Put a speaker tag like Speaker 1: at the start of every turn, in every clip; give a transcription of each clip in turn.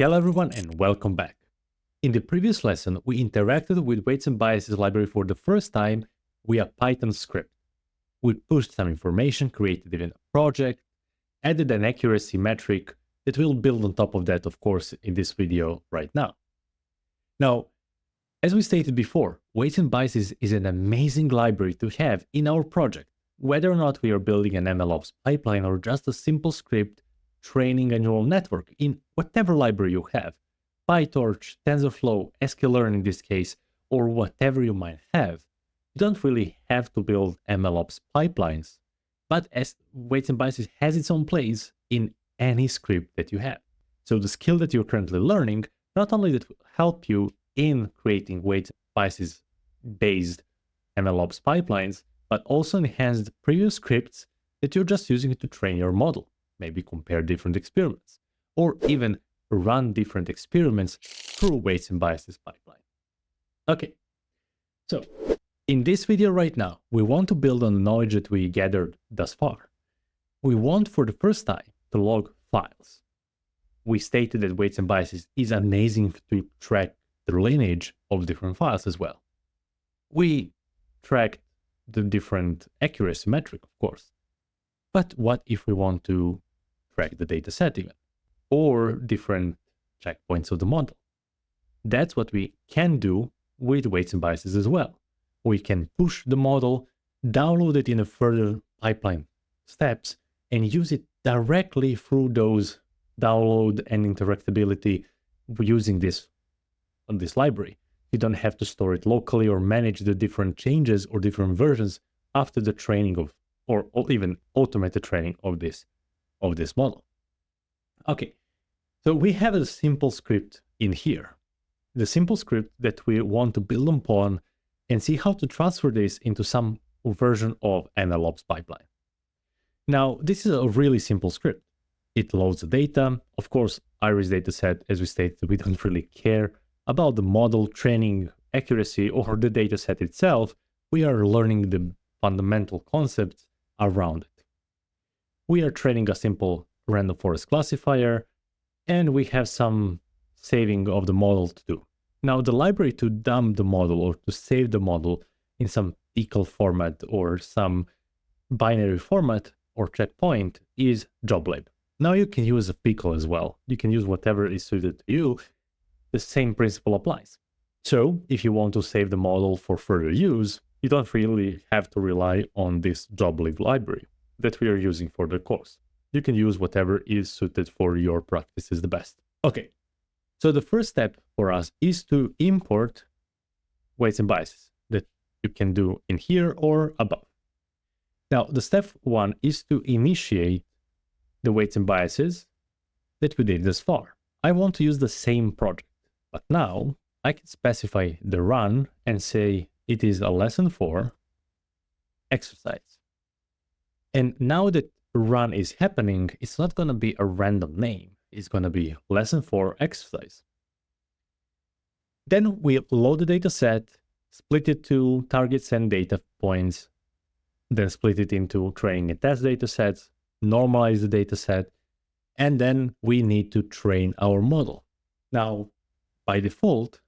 Speaker 1: Hello everyone and welcome back. In the previous lesson, we interacted with weights and biases library for the first time via Python script. We pushed some information, created even a project, added an accuracy metric that we'll build on top of that, of course, in this video right now. Now, as we stated before, weights and biases is an amazing library to have in our project, whether or not we are building an MLOps pipeline or just a simple script training a neural network in whatever library you have, PyTorch, TensorFlow, Scikit-Learn in this case, or whatever you might have. You don't really have to build MLOps pipelines, but as weights and biases has its own place in any script that you have. So the skill that you're currently learning, not only that will help you in creating weights and biases based MLOps pipelines, but also enhance the previous scripts that you're just using to train your model. Maybe compare different experiments, or even run different experiments through weights and biases pipeline. Okay, so in this video right now, we want to build on the knowledge that we gathered thus far. We want for the first time to log files. We stated that weights and biases is amazing to track the lineage of different files as well. We tracked the different accuracy metric, of course. But what if we want to track the data set even, or different checkpoints of the model? That's what we can do with weights and biases as well. We can push the model, download it in a further pipeline steps, and use it directly through those download and interactability using this library. You don't have to store it locally or manage the different changes or different versions after the training of, or even automated training of this model. Okay, so we have a simple script in here. The simple script that we want to build upon and see how to transfer this into some version of MLOps pipeline. Now, this is a really simple script. It loads the data. Of course, Iris dataset, as we stated, we don't really care about the model training accuracy or the dataset itself. We are learning the fundamental concepts around it. We are training a simple random forest classifier, and we have some saving of the model to do. Now, the library to dump the model or to save the model in some Pickle format or some binary format or checkpoint is Joblib. Now you can use a Pickle as well. You can use whatever is suited to you. The same principle applies. So if you want to save the model for further use, you don't really have to rely on this Joblib library that we are using for the course. You can use whatever is suited for your practices the best. Okay, so the first step for us is to import weights and biases that you can do in here or above. Now, the step one is to initiate the weights and biases that we did thus far. I want to use the same project, but now I can specify the run and say it is a lesson 4 exercise. And now that run is happening, it's not going to be a random name. It's going to be lesson 4 exercise. Then we load the data set, split it to targets and data points, then split it into training and test data sets, normalize the data set, and then we need to train our model. Now, by default,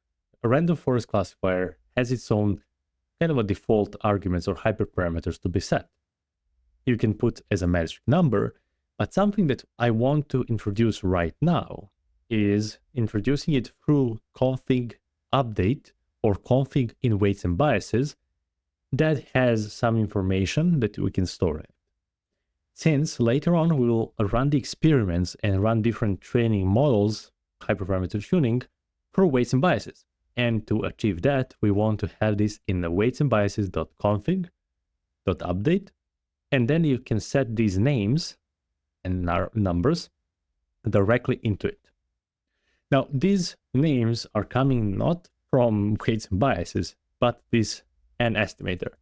Speaker 1: a random forest classifier has its own kind of a default arguments or hyperparameters to be set. You can put as a magic number, but something that I want to introduce right now is introducing it through config update or config in weights and biases that has some information that we can store it. Since later on we will run the experiments and run different training models, hyperparameter tuning, for weights and biases. And to achieve that, we want to have this in the weights and biases.config.update. And then you can set these names and numbers directly into it. Now, these names are coming not from weights and biases, but this an estimator,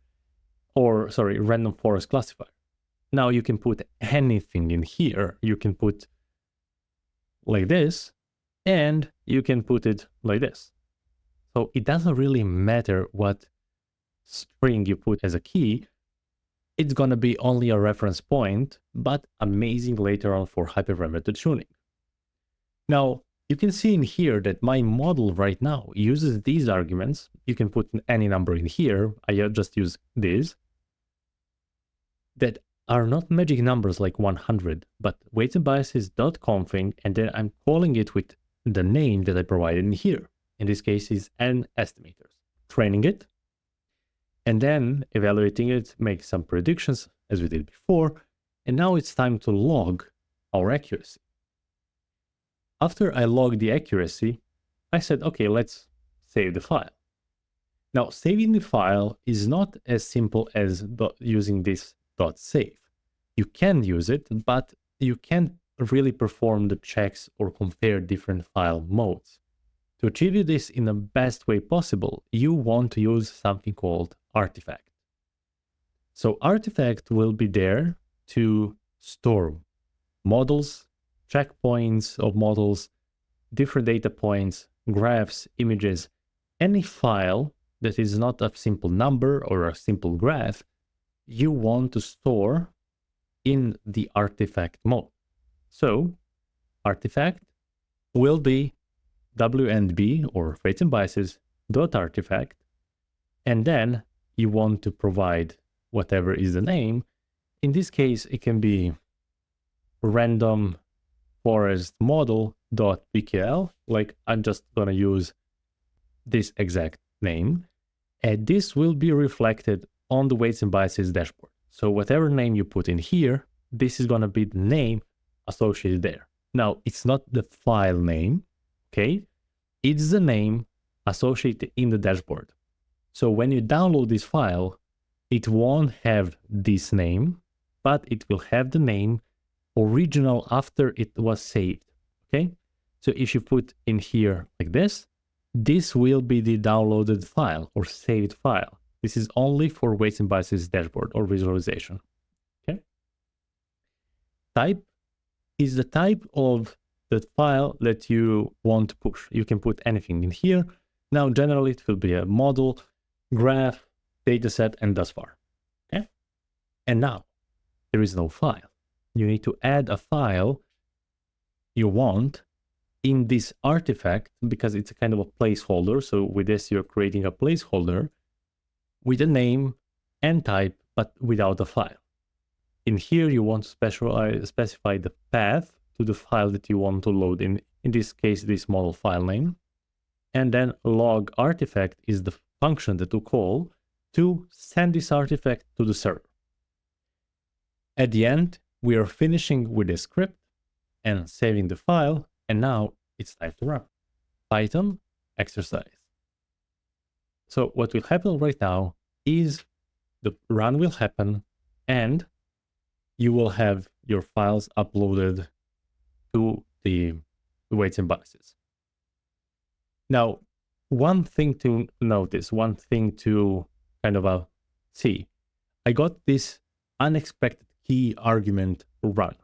Speaker 1: or sorry, random forest classifier. Now you can put anything in here. You can put like this, and you can put it like this. So it doesn't really matter what string you put as a key. It's going to be only a reference point, but amazing later on for hyperparameter tuning. Now, You can see in here that my model right now uses these arguments. You can put any number in here. I just use these. That are not magic numbers like 100, but weights and biases .config, and then I'm calling it with the name that I provided in here. In this case is n estimators. Training it, and then evaluating it, make some predictions as we did before, and now it's time to log our accuracy. After I log the accuracy, I said, okay, let's save the file. Now, saving the file is not as simple as using this .save. You can use it, but you can't really perform the checks or compare different file modes. To achieve this in the best way possible, you want to use something called artifact. So artifact will be there to store models, checkpoints of models, different data points, graphs, images, any file that is not a simple number or a simple graph, you want to store in the artifact mode. So artifact will be W&B or weights and biases .artifact, and then you want to provide whatever is the name. In this case, it can be random forest model.pkl, like I'm just going to use this exact name, and this will be reflected on the weights and biases dashboard. So whatever name you put in here, this is going to be the name associated there. Now, it's not the file name, okay? It's the name associated in the dashboard. So when you download this file, it won't have this name, but it will have the name original after it was saved, okay? So if you put in here like this will be the downloaded file or saved file. This is only for weights and biases dashboard or visualization, okay? Type is the type of the file that you want to push. You can put anything in here. Now, generally, it will be a model, graph, dataset, and thus far, okay? And now, there is no file. You need to add a file you want in this artifact because it's a kind of a placeholder. So with this, you're creating a placeholder with a name and type, but without a file. In here, you want to specify the path to the file that you want to load in this case, this model file name. And then log artifact is the function that you call to send this artifact to the server. At the end, we are finishing with the script and saving the file, and now it's time to run. Python exercise. So what will happen right now is the run will happen and you will have your files uploaded to the weights and biases. Now, one thing to notice, one thing to kind of see, I got this unexpected key argument run.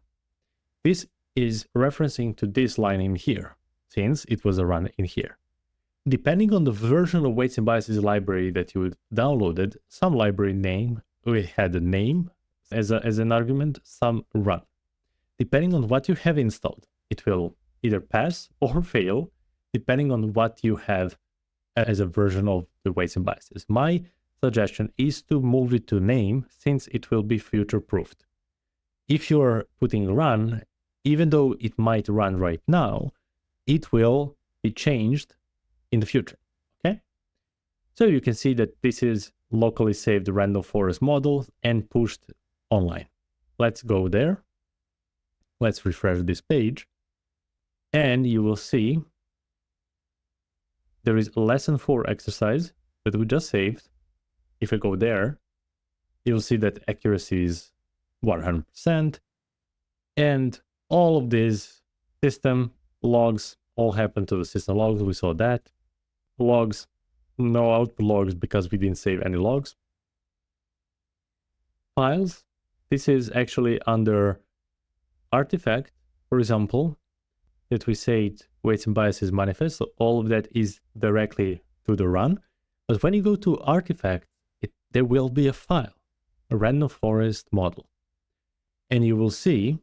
Speaker 1: This is referencing to this line in here, since it was a run in here. Depending on the version of weights and biases library that you downloaded, some library name will had a name as an argument, some run. Depending on what you have installed, it will either pass or fail, depending on what you have as a version of the weights and biases. My suggestion is to move it to name, since it will be future-proofed. If you're putting run, even though it might run right now, it will be changed in the future, okay? So you can see that this is locally saved random forest model and pushed online. Let's go there. Let's refresh this page. And you will see there is a lesson 4 exercise that we just saved. If I go there, you'll see that accuracy is 100%. And all of these system logs all happen to the system logs. We saw that. Logs, no output logs because we didn't save any logs. Files, this is actually under artifact, for example, that we said weights and biases manifest. So all of that is directly to the run. But when you go to artifact, there will be a file, a random forest model. And you will see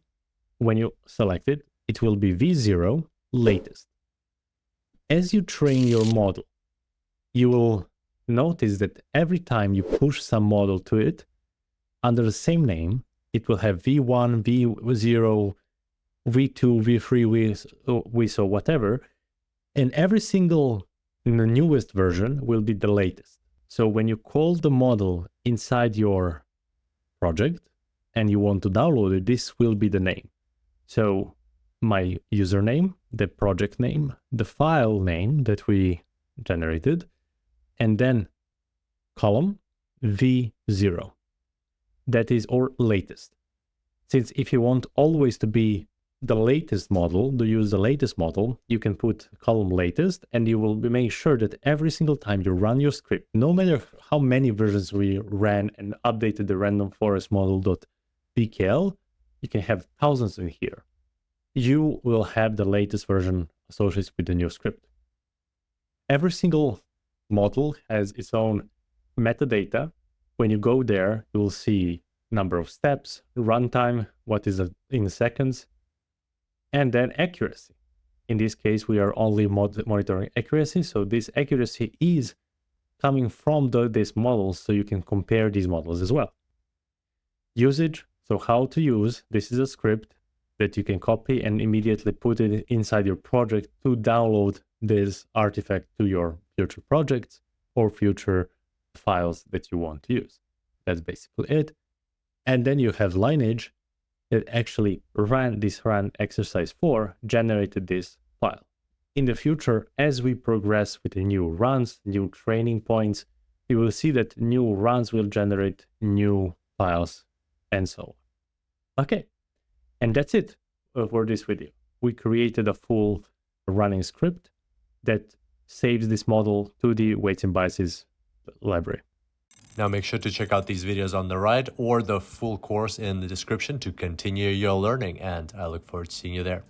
Speaker 1: when you select it, it will be V0 latest. as you train your model, you will notice that every time you push some model to it, under the same name, it will have V1, V0, V2, V3, V, whatever, and every single newest version will be the latest. So when you call the model inside your project and you want to download it, this will be the name. So my username, the project name, the file name that we generated, and then column V0. That is our latest. Since if you want always to be the latest model, to use the latest model, you can put column latest, and you will make sure that every single time you run your script, no matter how many versions we ran and updated the random forest model.pkl, you can have thousands in here. You will have the latest version associated with the new script. Every single model has its own metadata. When you go there, you will see number of steps, runtime, what is in seconds, and then accuracy. In this case, we are only monitoring accuracy. So this accuracy is coming from this model, so you can compare these models as well. Usage, so how to use, this is a script that you can copy and immediately put it inside your project to download this artifact to your future projects or future files that you want to use. That's basically it. And then you have lineage that actually ran exercise 4, generated this file. In the future, as we progress with the new runs, new training points, you will see that new runs will generate new files and so on. Okay, and that's it for this video. We created a full running script that saves this model to the weights and biases library.
Speaker 2: Now make sure to check out these videos on the right or the full course in the description to continue your learning, and I look forward to seeing you there.